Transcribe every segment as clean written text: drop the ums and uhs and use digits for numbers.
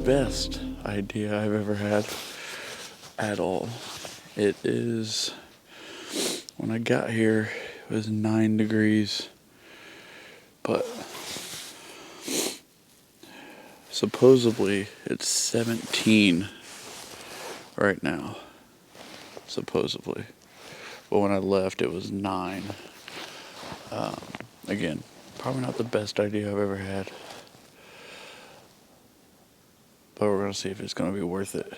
best idea I've ever had at all. It is, when I got here, it was 9 degrees, but supposedly it's 17 right now, supposedly. But when I left, it was 9. Again, probably not the best idea I've ever had. But we're going to see if it's going to be worth it.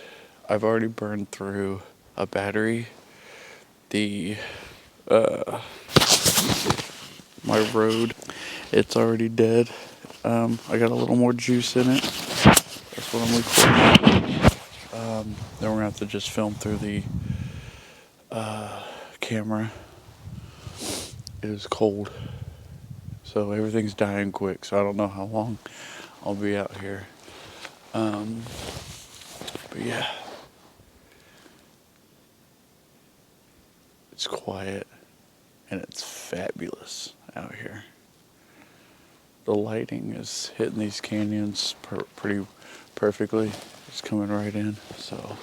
I've already burned through a battery. My Rode, it's already dead. I got a little more juice in it. That's what I'm recording. Then we're going to have to just film through the camera. It is cold. So everything's dying quick. So I don't know how long I'll be out here. But yeah. It's quiet and it's fabulous out here. The lighting is hitting these canyons pretty perfectly. It's coming right in, so.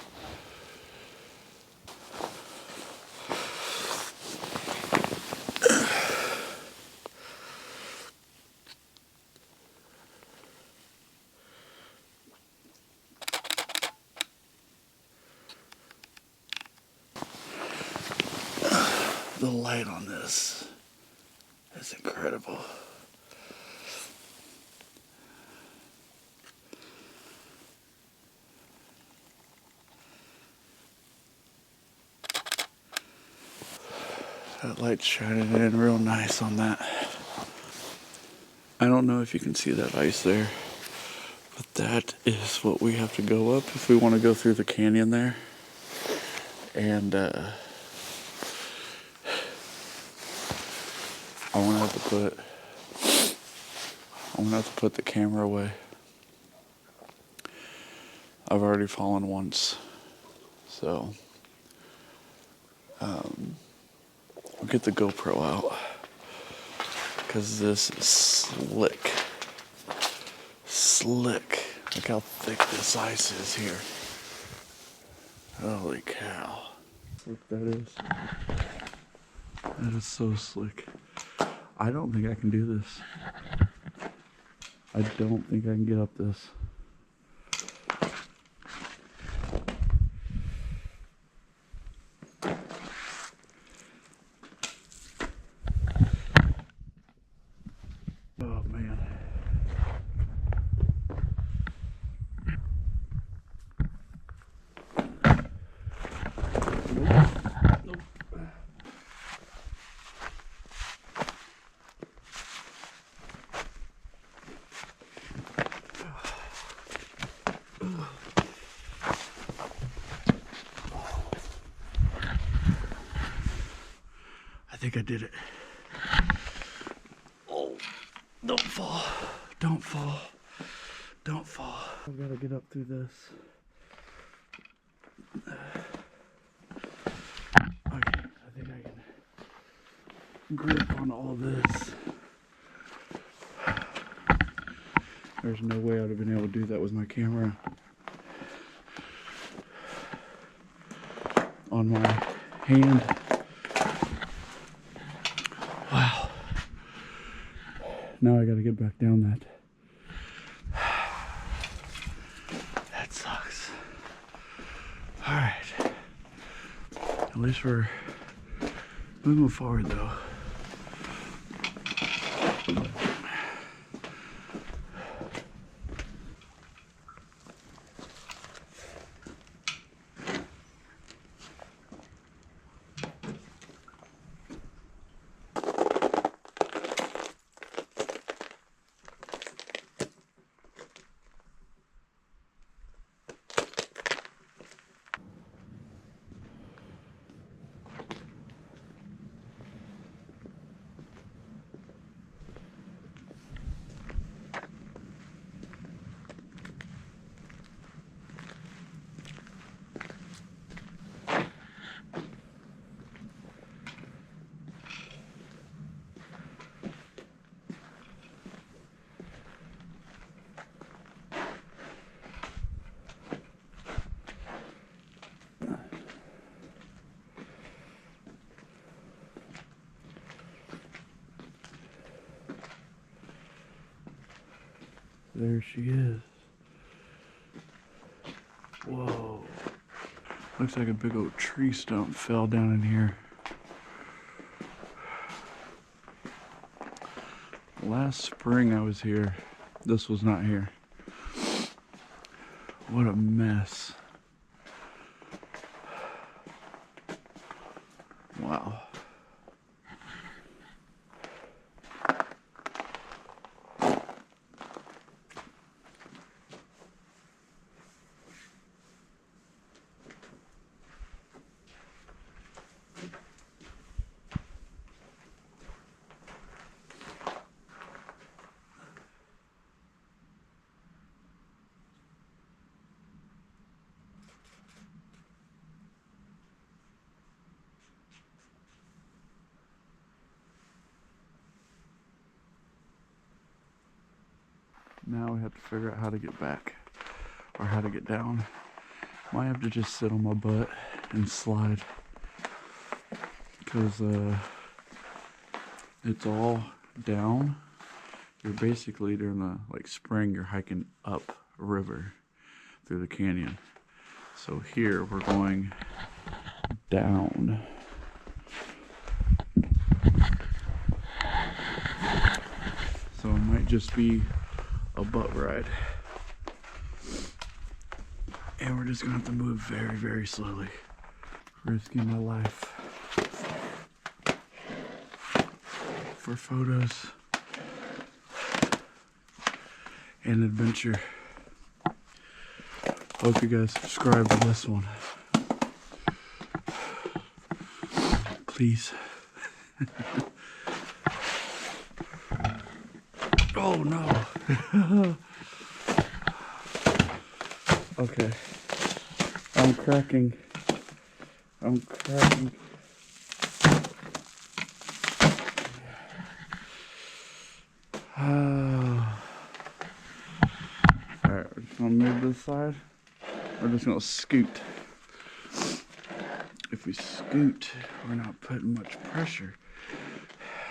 The light on this is incredible. That light's shining in real nice on that. I don't know if you can see that ice there, but that is what we have to go up if we want to go through the canyon there. And I'm gonna have to put the camera away. I've already fallen once, so I'll get the GoPro out because this is slick. Look how thick this ice is here. Holy cow! Look, that is so slick. I don't think I can do this. I don't think I can get up this. Oh man. Nope. I think I did it. Oh, don't fall. Don't fall. Don't fall. I've got to get up through this. Okay, I think I can grip on all this. There's no way I would have been able to do that with my camera on my hand. Wow. Now I gotta get back down that. That sucks. Alright. At least we're moving forward though. There she is. Whoa. Looks like a big old tree stump fell down in here. Last spring I was here. This was not here. What a mess. Wow. Now we have to figure out how to get back or how to get down. Might have to just sit on my butt and slide because it's all down. You're basically during the spring, you're hiking up a river through the canyon. So here we're going down. So it might just be a butt ride. And we're just gonna have to move very, very slowly. Risking my life for photos and adventure. Hope you guys subscribe to this one. Please. Oh no. Okay. I'm cracking. Alright, we're just gonna move this side. We're just gonna scoot. If we scoot, we're not putting much pressure.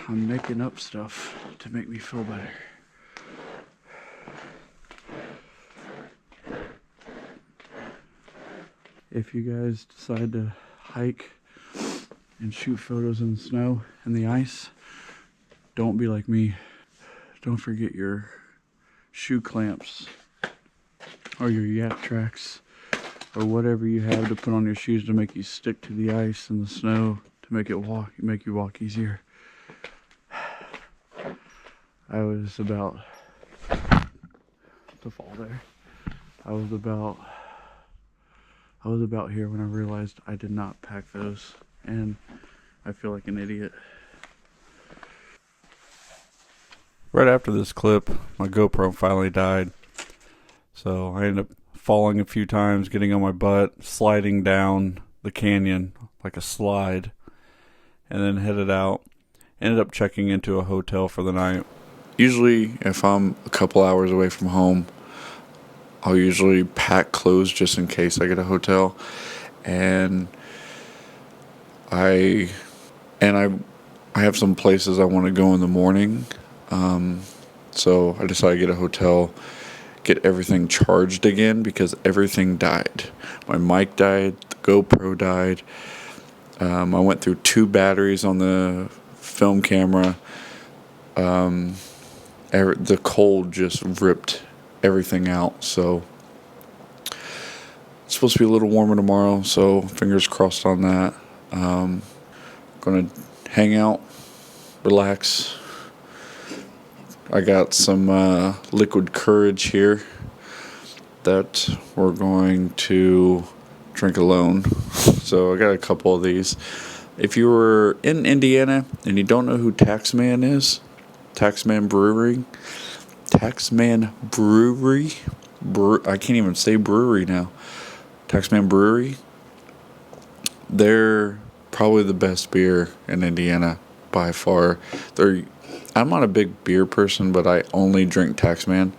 I'm making up stuff to make me feel better. If you guys decide to hike and shoot photos in the snow and the ice, don't be like me. Don't forget your shoe clamps or your yak tracks or whatever you have to put on your shoes to make you stick to the ice and the snow to make you walk easier. I was about to fall there. I was about here when I realized I did not pack those, and I feel like an idiot. Right after this clip, my GoPro finally died. So I ended up falling a few times, getting on my butt, sliding down the canyon like a slide, and then headed out. Ended up checking into a hotel for the night. Usually, if I'm a couple hours away from home, I'll usually pack clothes just in case I get a hotel. And I have some places I want to go in the morning. So I decided to get a hotel, get everything charged again because everything died. My mic died, the GoPro died. I went through 2 batteries on the film camera. The cold just ripped everything out. So it's supposed to be a little warmer tomorrow, so fingers crossed on that. Gonna hang out, relax. I got some liquid courage here that we're going to drink alone. So I got a couple of these. If you were in Indiana and you don't know who Taxman is, Taxman Brewery, I can't even say brewery now. Taxman Brewery, they're probably the best beer in Indiana by far. I'm not a big beer person, but I only drink Taxman.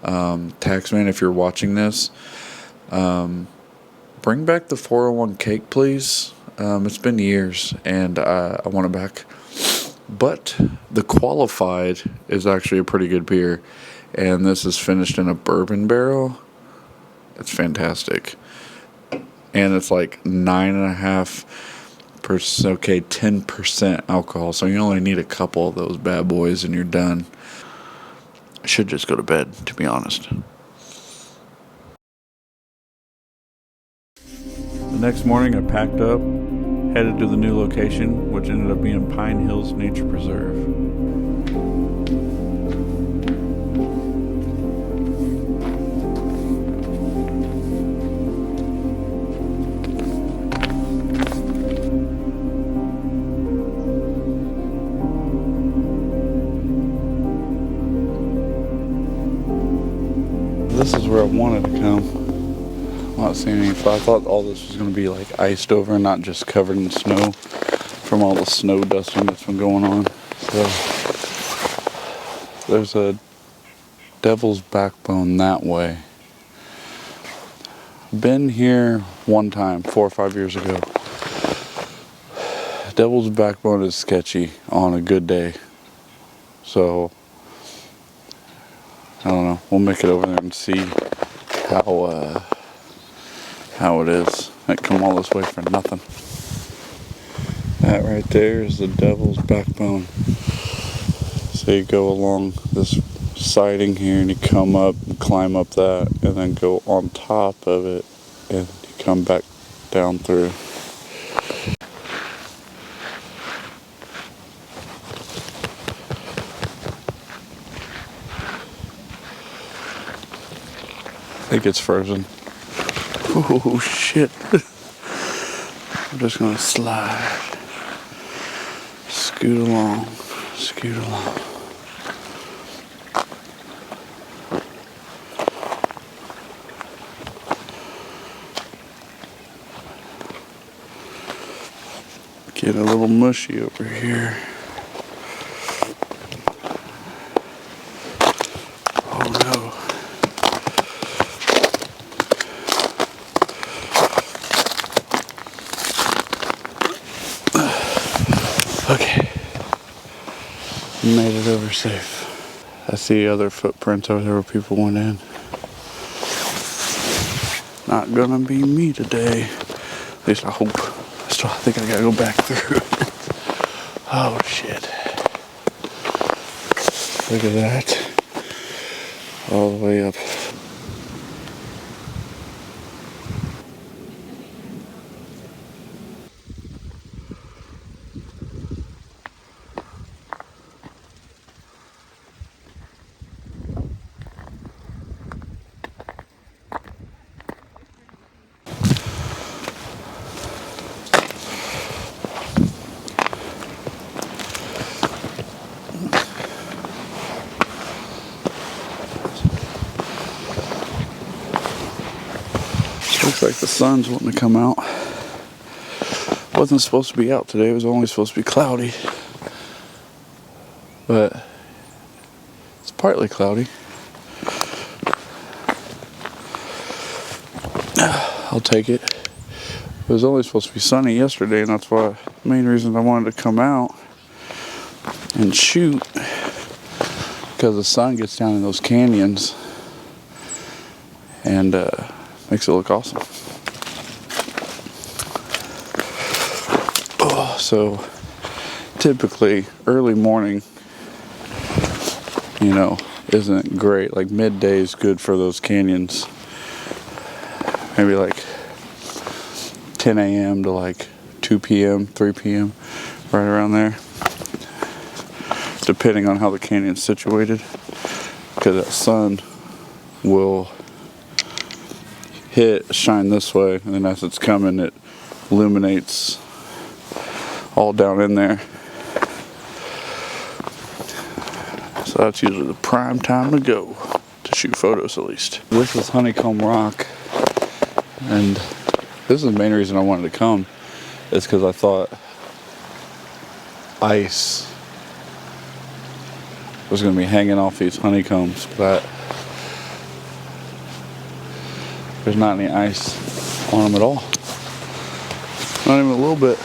Taxman, if you're watching this, bring back the 401 cake, please. It's been years, and I want it back. But the qualified is actually a pretty good beer, and this is finished in a bourbon barrel. It's fantastic, and it's like 9.5%. Okay, 10% alcohol. So you only need a couple of those bad boys, and you're done. I should just go to bed, to be honest. The next morning, I packed up, headed to the new location, which ended up being Pine Hills Nature Preserve. This is where I wanted to come. I'm not seeing any. I thought all this was going to be like iced over and not just covered in snow from all the snow dusting that's been going on. So there's a Devil's Backbone that way. Been here one time, 4 or 5 years ago. Devil's Backbone is sketchy on a good day. So I don't know. We'll make it over there and see how it is. I come all this way for nothing. That right there is the Devil's Backbone. So you go along this siding here and you come up and climb up that and then go on top of it and you come back down through. I think it's frozen. Oh shit. I'm just gonna slide. Scoot along. Scoot along. Get a little mushy over here. Oh no. Okay. Made it over safe. I see other footprints over there where people went in. Not gonna be me today. At least I hope. I think I gotta go back through. Oh shit. Look at that. All the way up. Looks like the sun's wanting to come out. Wasn't supposed to be out today. It was only supposed to be cloudy. But it's partly cloudy. I'll take it. It was only supposed to be sunny yesterday, and that's why the main reason I wanted to come out and shoot, because the sun gets down in those canyons and makes it look awesome. Oh, so typically early morning, you know, isn't great. Like midday is good for those canyons. Maybe like 10 a.m. to like 2 p.m., 3 p.m., right around there. Depending on how the canyon's situated. Because that sun will shine this way, and then as it's coming, it illuminates all down in there. So that's usually the prime time to go to shoot photos, at least. This is Honeycomb Rock, and this is the main reason I wanted to come, is because I thought ice was going to be hanging off these honeycombs, but there's not any ice on them at all. Not even a little bit.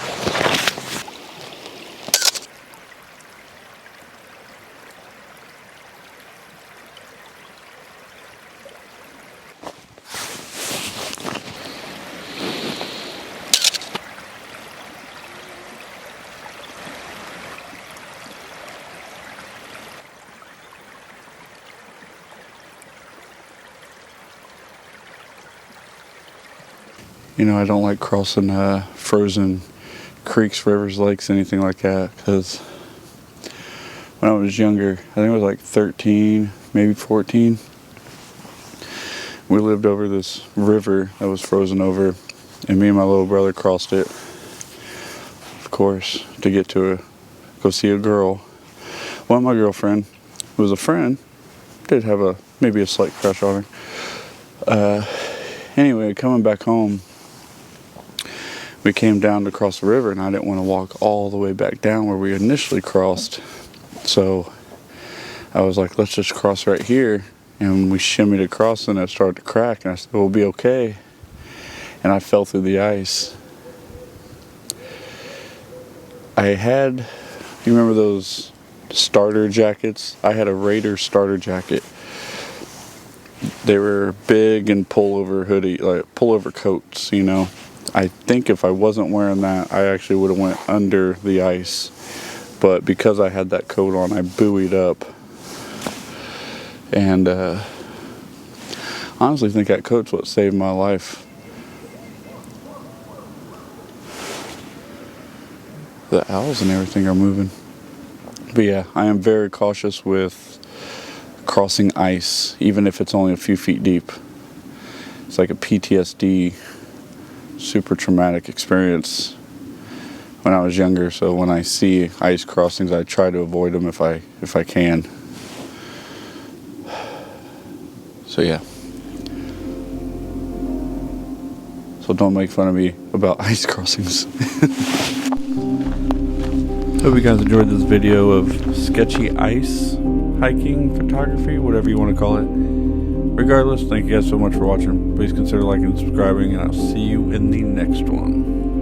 You know, I don't like crossing frozen creeks, rivers, lakes, anything like that, because when I was younger, I think I was like 13, maybe 14, we lived over this river that was frozen over, and me and my little brother crossed it, of course, to get to go see a girl. Well, my girlfriend was a friend, did have maybe a slight crush on her. Anyway, coming back home, we came down to cross the river, and I didn't want to walk all the way back down where we initially crossed. So I was like, let's just cross right here. And we shimmied across, and it started to crack. And I said, we'll be okay. And I fell through the ice. You remember those starter jackets? I had a Raider starter jacket. They were big and pullover hoodie, like pullover coats, you know. I think if I wasn't wearing that, I actually would have went under the ice. But because I had that coat on, I buoyed up. And I honestly think that coat's what saved my life. The owls and everything are moving. But yeah, I am very cautious with crossing ice, even if it's only a few feet deep. It's like a PTSD, super traumatic experience when I was younger. So when I see ice crossings, I try to avoid them if I can. So yeah. So don't make fun of me about ice crossings. Hope you guys enjoyed this video of sketchy ice hiking photography, whatever you want to call it. Regardless, thank you guys so much for watching. Please consider liking and subscribing, and I'll see you in the next one.